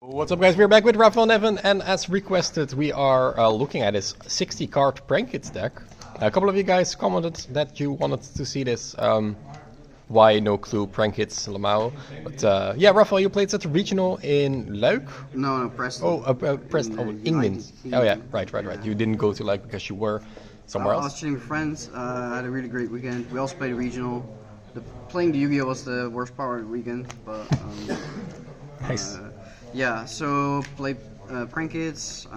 What's up guys, we're back with Raphael Neven, and as requested we are looking at his 60 card prank hits deck. A couple of you guys commented that you wanted to see this, why no clue prank hits Lamau. But yeah, Raphael, you played such a regional in Luik? No, Preston. Preston, England. Oh yeah, right. You didn't go to Luik because you were somewhere else? I was chilling with friends, I had a really great weekend. We also played a regional. Playing the YuGiOh was the worst part of the weekend, but Nice. yeah, so played prank hits.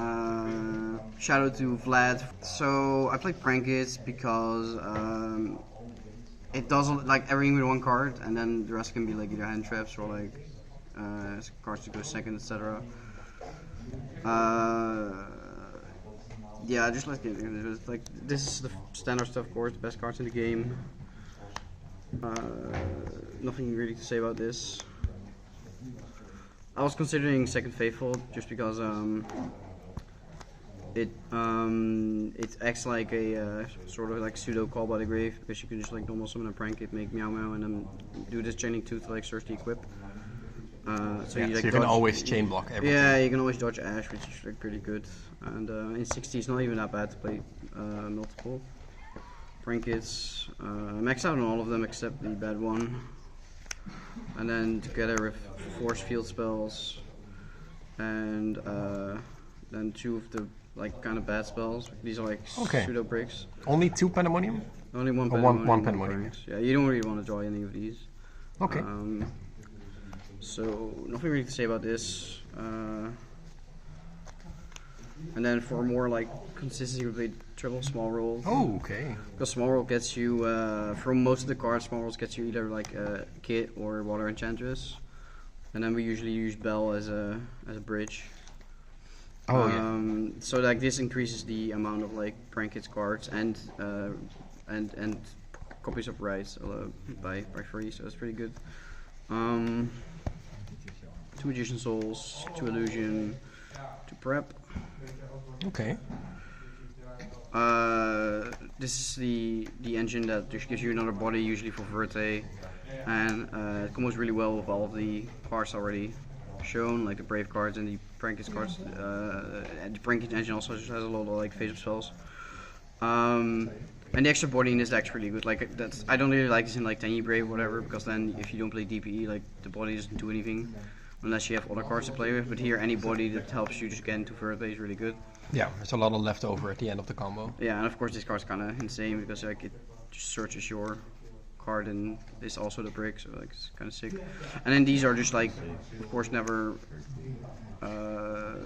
Shout out to Vlad. So I played prank hits because it does like everything with one card, and then the rest can be like either hand traps or like cards to go second, etc. Yeah, just like this is the standard stuff, of course, the best cards in the game. Nothing really to say about this. I was considering Second Faithful just because it acts like a sort of like pseudo call by the grave, because you can just like normal summon a prank it, make meow meow, and then do this chaining tooth to like search the equip. So you can always chain block everything. Yeah, you can always dodge Ash, which is like pretty good. And in 60 it's not even that bad to play multiple prank hits. Max out on all of them except the bad one. And then together with force field spells and then two of the like kind of bad spells. These are like pseudo breaks. Only 2 Pandemonium? Only one or Pandemonium. one Pandemonium. Yeah, you don't really want to draw any of these. Okay. So nothing really to say about this. And then for more like consistency, we played triple small roll. Oh, okay. Because small roll gets you from most of the cards. Small rolls gets you either like a kit or water enchantress, and then we usually use Bell as a bridge. Oh yeah. So like this increases the amount of like prank hits cards and copies of rights by 3, so it's pretty good. 2 Magician Souls, 2 Illusion, 2 Prep. Okay. This is the engine that just gives you another body, usually for Verte, and it combos really well with all of the cards already shown, like the Brave cards and the Prankage cards. And the Prankage engine also just has a lot of like face-up spells. And the extra body in this deck's really good. Like I don't really like this in like Tiny Brave or whatever, because then if you don't play DPE, like the body doesn't do anything unless you have other cards to play with. But here, any body that helps you just get into Verte is really good. Yeah, there's a lot of leftover at the end of the combo. Yeah, and of course this card's kind of insane because like it just searches your card and it's also the brick, so like it's kind of sick. And then these are just like, of course, never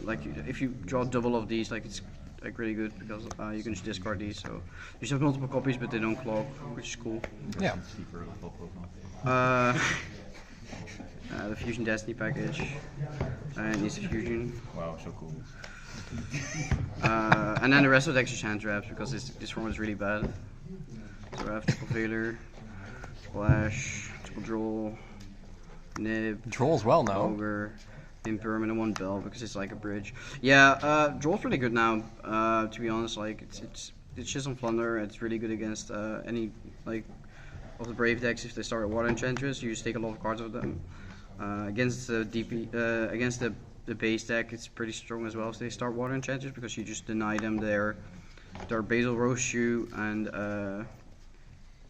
like if you draw double of these, like it's like really good because you can just discard these. So you just have multiple copies, but they don't clog, which is cool. Yeah. The Fusion Destiny package and it's a fusion. Wow, so cool. And then the rest of the deck is hand traps because this form is really bad. So I have triple Veiler, Splash, triple Droll, Nib, Droll as well now. Ogre, Impermanent, 1 Bell because it's like a bridge. Yeah, Droll's really good now. To be honest, like it's just on Flunder. It's really good against any like of the Brave decks. If they start a Water Enchantress, you just take a lot of cards of them. Against the against the base deck, it's pretty strong as well if they start Water Enchanters, because you just deny them their Basil Rose Shoe and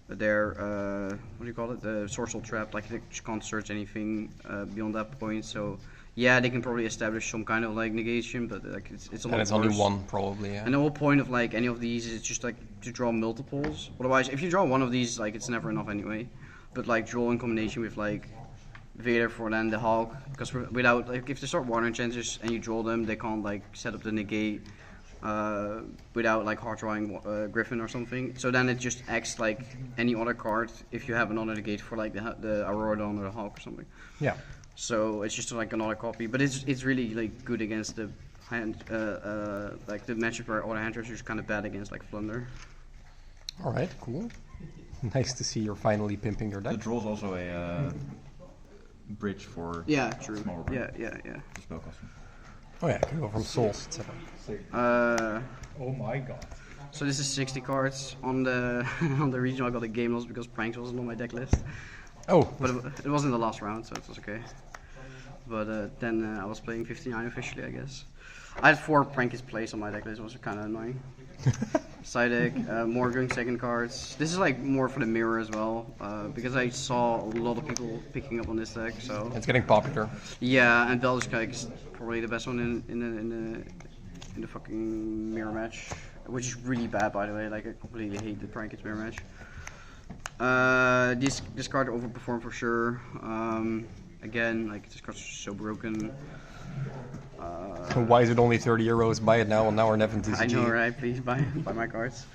their what do you call it, the Sorcerer Trap. Like they just can't search anything beyond that point. So yeah, they can probably establish some kind of like negation, but like it's a lot. And it's worse. only 1 probably. Yeah. And the whole point of like any of these is just like to draw multiples. Otherwise, if you draw one of these, like it's never enough anyway. But like draw in combination with like Vader for then the Hulk, because without like if they start Water Enchanters and you draw them, they can't like set up the negate without like hard drawing Griffin or something. So then it just acts like any other card if you have another negate for like the Auroradon or the Hulk or something. Yeah. So it's just like another copy, but it's really like good against the hand like the matchup where other handers are just kind of bad against like Flunder. All right, cool. Nice to see you're finally pimping your deck. The Droll's also a bridge for True. small Yeah. The spell custom. Oh yeah, can go from souls, etc. Oh my god. So this is 60 cards on the on the regional. I got a game loss because pranks wasn't on my deck list. Oh, But it wasn't the last round, so it was okay. But then I was playing 59 officially, I guess. I had 4 Prankist plays on my deck list, was kind of annoying. Side deck, more going second cards. This is like more for the mirror as well, because I saw a lot of people picking up on this deck. So It's getting popular. yeah, and Veldeskite is probably the best one in the fucking mirror match, which is really bad, by the way. Like I completely hate the Prankist mirror match. This card overperformed for sure. Again, like this card's so broken. Why is it only €30? Buy it now on our Neven TCG. I know, right? Please buy my cards.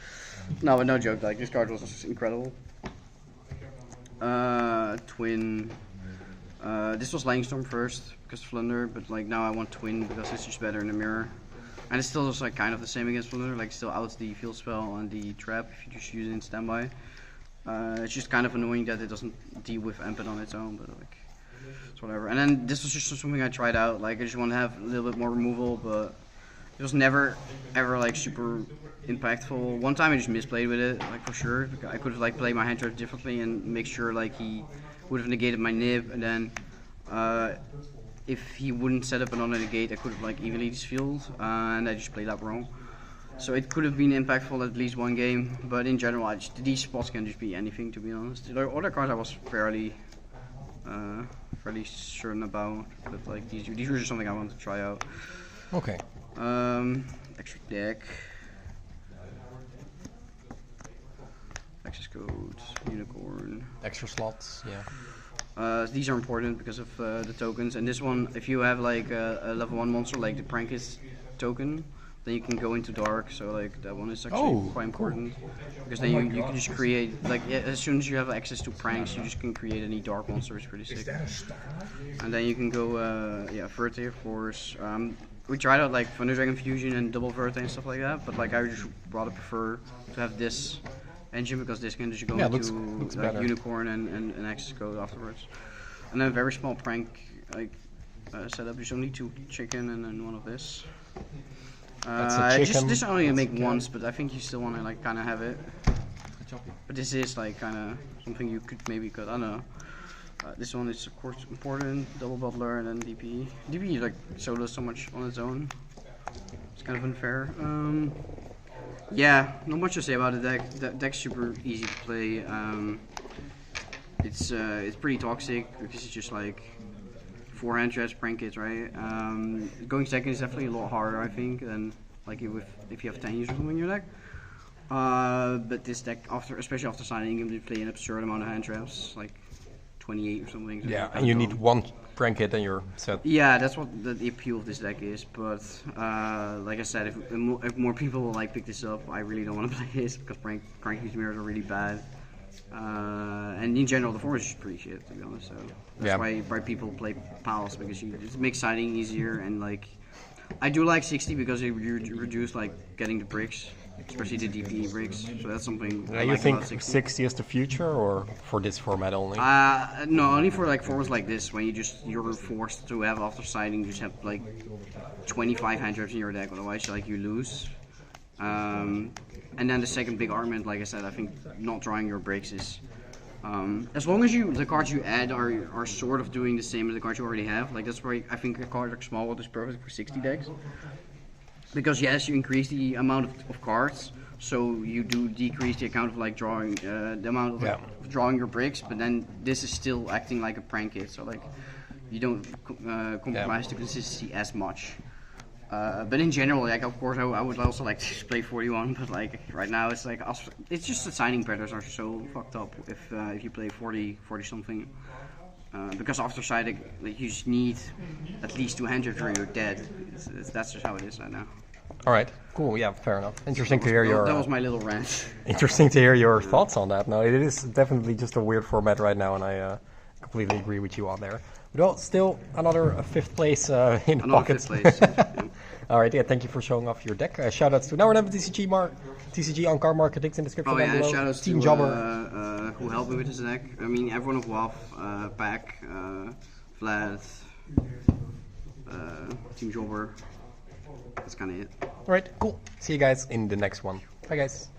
No, but no joke. Like this card was incredible. Twin. This was Lightning Storm first because Flunder, but like now I want Twin because it's just better in the mirror. And it's still just like kind of the same against Flunder. Like still outs the field spell and the trap if you just use it in standby. It's just kind of annoying that it doesn't deal with Amped on its own, but like. Whatever. And then this was just something I tried out. Like I just want to have a little bit more removal, but it was never ever like super impactful. One time I just misplayed with it, like for sure. I could have like played my hand trap differently and make sure like he would have negated my nib, and then if he wouldn't set up another negate, I could have like evenly disfilled, and I just played that wrong. So it could have been impactful at least one game, but in general, these spots can just be anything, to be honest. The other cards I was fairly certain about, but like these were just something I wanted to try out. Okay. Extra deck, access codes, unicorn. Extra slots, yeah. These are important because of the tokens, and this one, if you have like a level 1 monster like the Prankist token, then you can go into dark, so like that one is actually quite important. Cool. Because then you can just create, like as soon as you have access to pranks, you just can create any dark monster. It's pretty sick. And then you can go, Verte of course. We tried out like Thunder Dragon Fusion and Double Verte and stuff like that, but like I just rather prefer to have this engine because this can just go into like Unicorn and access code afterwards. And then a very small prank like setup. You only 2 chicken and then 1 of this. This only make once, but I think you still want to like kind of have it. But this is like kind of something you could maybe cut. I don't know. This one is of course important. Double Butler and then DP. DP like solos so much on its own. It's kind of unfair. Yeah, not much to say about the deck. The deck's super easy to play. It's pretty toxic because it's just like 4 hand traps, prank it, right? Going second is definitely a lot harder, I think, than like if you have 10 users in your deck. But this deck, especially after signing, you can play an absurd amount of hand traps, like 28 or something. Yeah, and you need 1 prank hit and you're set. Yeah, that's what the appeal of this deck is. But like I said, if more people will like pick this up, I really don't want to play this because prank use mirrors are really bad. And in general, the format is just pretty shit, to be honest. So that's why people play Pals, because it makes siding easier, and like I do like 60 because it reduce like getting the bricks, especially the DP bricks. So that's something. I you like think about 60. 60 is the future, or for this format only? No, only for like formats like this, when you're forced to have after siding, just have like 25 hand traps in your deck, otherwise like you lose. And then the second big argument, like I said, I think not drawing your breaks is, as long as the cards you add are sort of doing the same as the cards you already have. Like that's why I think a card like Small World is perfect for 60 decks. Because yes, you increase the amount of cards, so you do decrease the amount of like drawing, the amount of drawing your breaks. But then this is still acting like a prank hit, so like you don't compromise the consistency as much. But in general, like of course, I would also like to play 41, but like right now it's like it's just the signing patterns are so fucked up if you play 40 something. Because after siding, like you just need at least 2 hand traps or you're dead. That's just how it is right now. All right, cool. Yeah, fair enough. Interesting to hear your. That was my little rant. Interesting to hear your thoughts on that. No, it is definitely just a weird format right now, and I completely agree with you on there. Well, still another 5th place in the pocket. 5th place. Yeah. All right, yeah, thank you for showing off your deck. Shoutouts to Now TCG on Cardmarket, links in the description down below. Shoutouts Team to Jobber. who helped me with this deck. I mean, everyone of WAF, Pack, Vlad, Team Jobber. That's kind of it. All right, cool. See you guys in the next one. Bye, guys.